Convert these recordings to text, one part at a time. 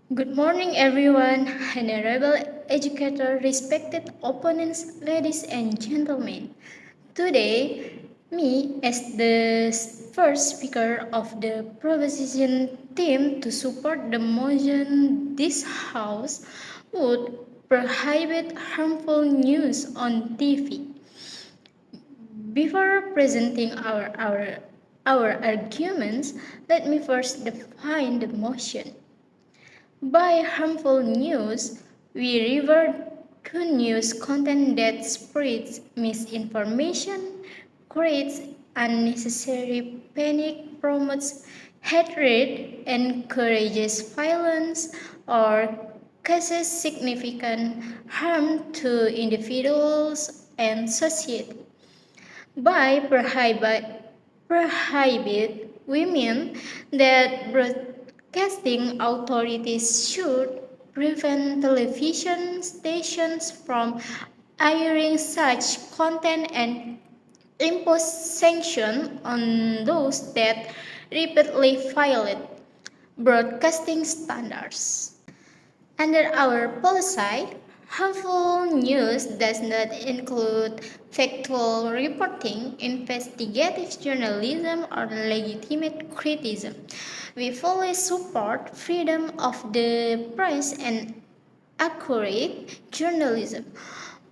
Good morning, everyone. Honorable educator, respected opponents, ladies and gentlemen. Today, me, as the first speaker of the proposition team to support the motion, this House would prohibit harmful news on TV. Before presenting our arguments, let me first define the motion. By harmful news, we refer to news content that spreads misinformation, creates unnecessary panic, promotes hatred, encourages violence, or causes significant harm to individuals and society. By prohibit, we mean that broadcasting authorities should prevent television stations from airing such content and impose sanctions on those that repeatedly violate broadcasting standards. Under our policy, harmful news does not include factual reporting, investigative journalism, or legitimate criticism. We fully support freedom of the press and accurate journalism.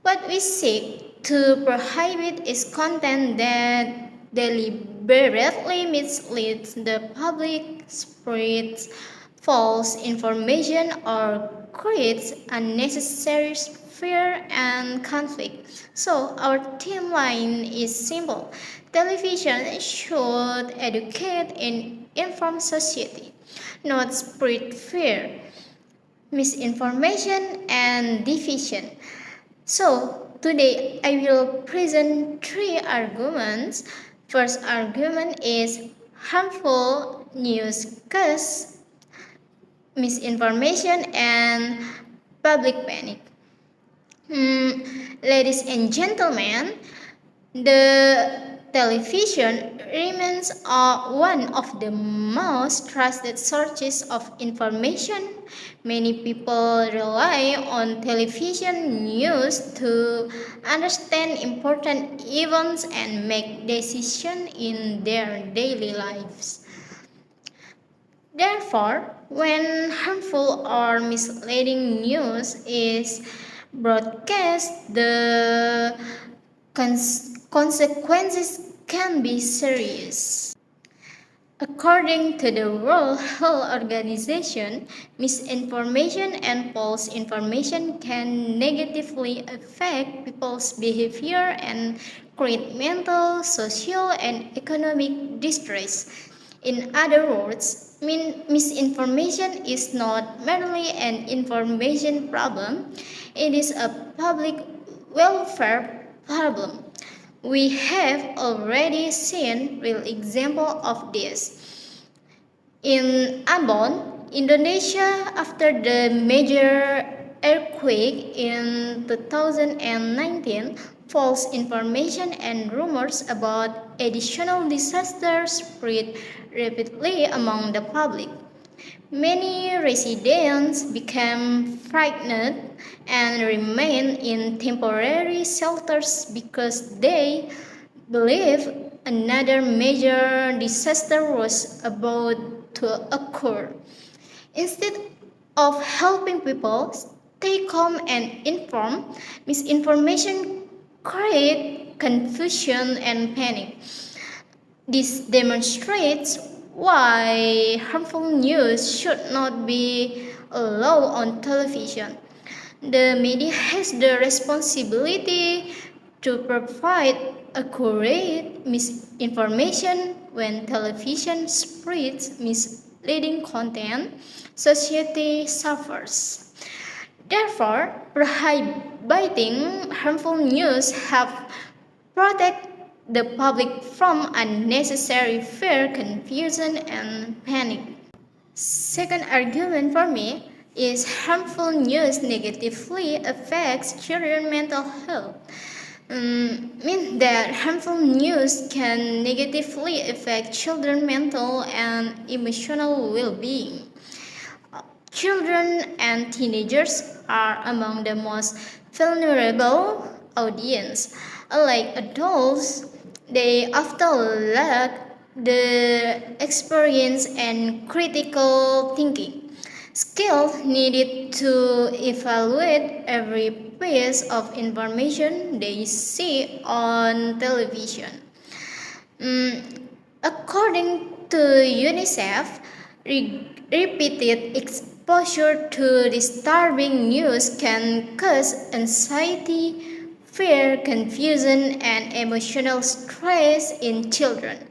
What we seek to prohibit is content that deliberately misleads the public, spreads false information, or creates unnecessary fear and conflict. So, our theme line is simple: television should educate and inform society, not spread fear, misinformation, and division. So, today I will present three arguments. First argument is harmful news cause misinformation and public panic. Ladies and gentlemen, the television remains one of the most trusted sources of information. Many people rely on television news to understand important events and make decisions in their daily lives. Therefore, when harmful or misleading news is broadcast, the consequences can be serious. According to the World Health Organization, misinformation and false information can negatively affect people's behavior and create mental, social, and economic distress. In other words, misinformation is not merely an information problem, it is a public welfare problem. We have already seen real example of this. In Ambon, Indonesia, after the major earthquake in 2019, false information and rumors about additional disasters spread rapidly among the public. Many residents became frightened and remained in temporary shelters because they believed another major disaster was about to occur. Instead of helping people stay calm and informed, misinformation created confusion and panic. This demonstrates why harmful news should not be allowed on television. The media has the responsibility to provide accurate misinformation. When television spreads misleading content, society suffers. Therefore, prohibiting harmful news helps protect the public from unnecessary fear, confusion, and panic. Second argument for me is harmful news negatively affects children's mental health. Means that harmful news can negatively affect children's mental and emotional well-being. Children and teenagers are among the most vulnerable audience. Unlike adults, they often lack the experience and critical thinking skills needed to evaluate every piece of information they see on television. According to UNICEF, repeated exposure to disturbing news can cause anxiety, fear, confusion, and emotional stress in children.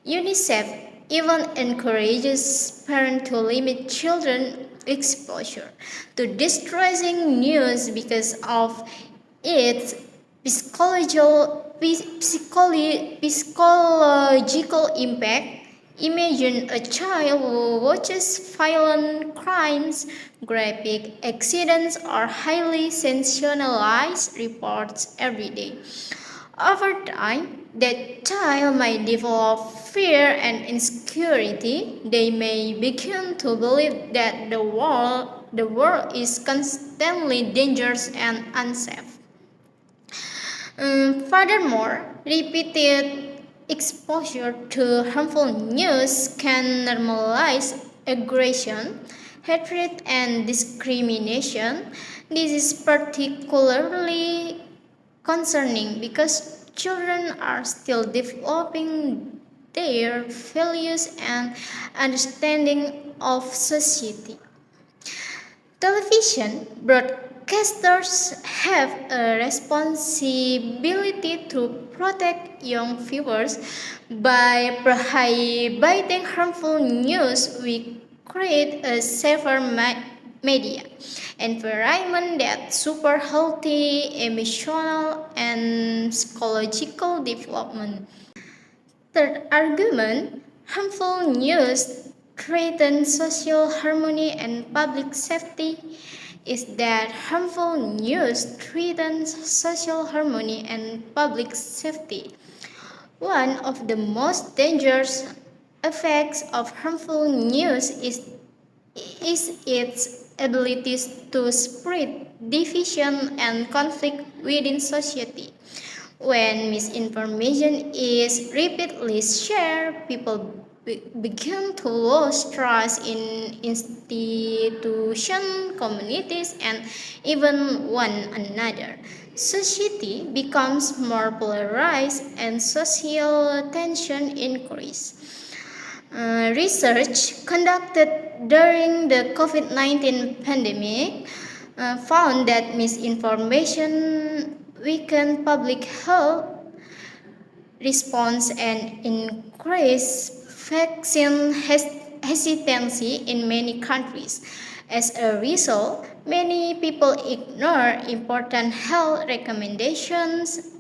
UNICEF even encourages parents to limit children exposure to distressing news because of its psychological impact. Imagine a child who watches violent crimes, graphic accidents, or highly sensationalized reports every day. Over time, that child might develop fear and insecurity. They may begin to believe that the world is constantly dangerous and unsafe. Furthermore, repeated exposure to harmful news can normalize aggression, hatred, and discrimination. This is particularly concerning because children are still developing their values and understanding of society. Television broadcasters have a responsibility to protect young viewers by prohibiting harmful news. We create a safer media environment that support healthy emotional and psychological development. Third argument, harmful news threatens social harmony and public safety is that harmful news threatens social harmony and public safety. One of the most dangerous effects of harmful news is its ability to spread division and conflict within society. When misinformation is repeatedly shared, people begin to lose trust in institutions, communities, and even one another. Society becomes more polarized and social tension increases. Research conducted during the COVID 19 pandemic found that misinformation weakened public health response and increased vaccine hesitancy in many countries. As a result, many people ignore important health recommendations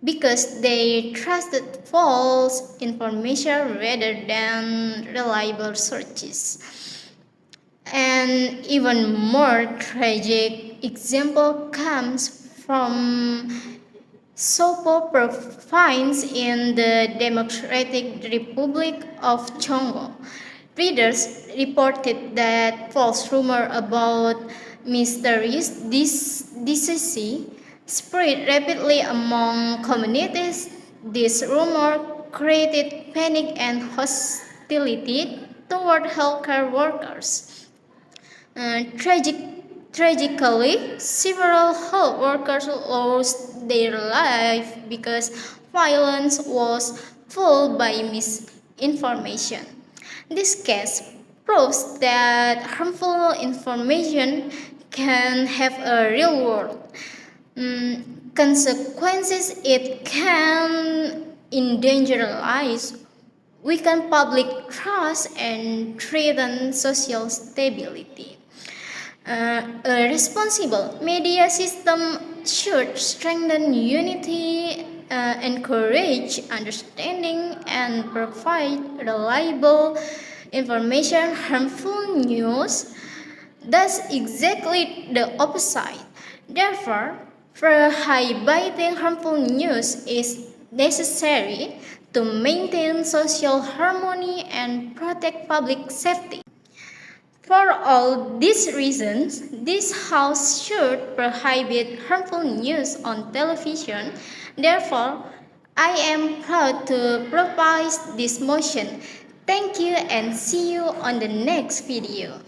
because they trusted false information rather than reliable sources. An even more tragic example comes from Sopo province in the Democratic Republic of Congo. Readers reported that false rumor about mysterious disease spread rapidly among communities. This rumor created panic and hostility toward healthcare workers. Tragically, several health workers lost their life because violence was fueled by misinformation. This case proves that harmful information can have a real world consequences. It can endanger lives, weaken public trust, and threaten social stability. A responsible media system should strengthen unity, encourage understanding, and provide reliable information. Harmful news does exactly the opposite. Therefore, prohibiting harmful news is necessary to maintain social harmony and protect public safety. For all these reasons, this House should prohibit harmful news on television. Therefore, I am proud to propose this motion. Thank you and see you on the next video.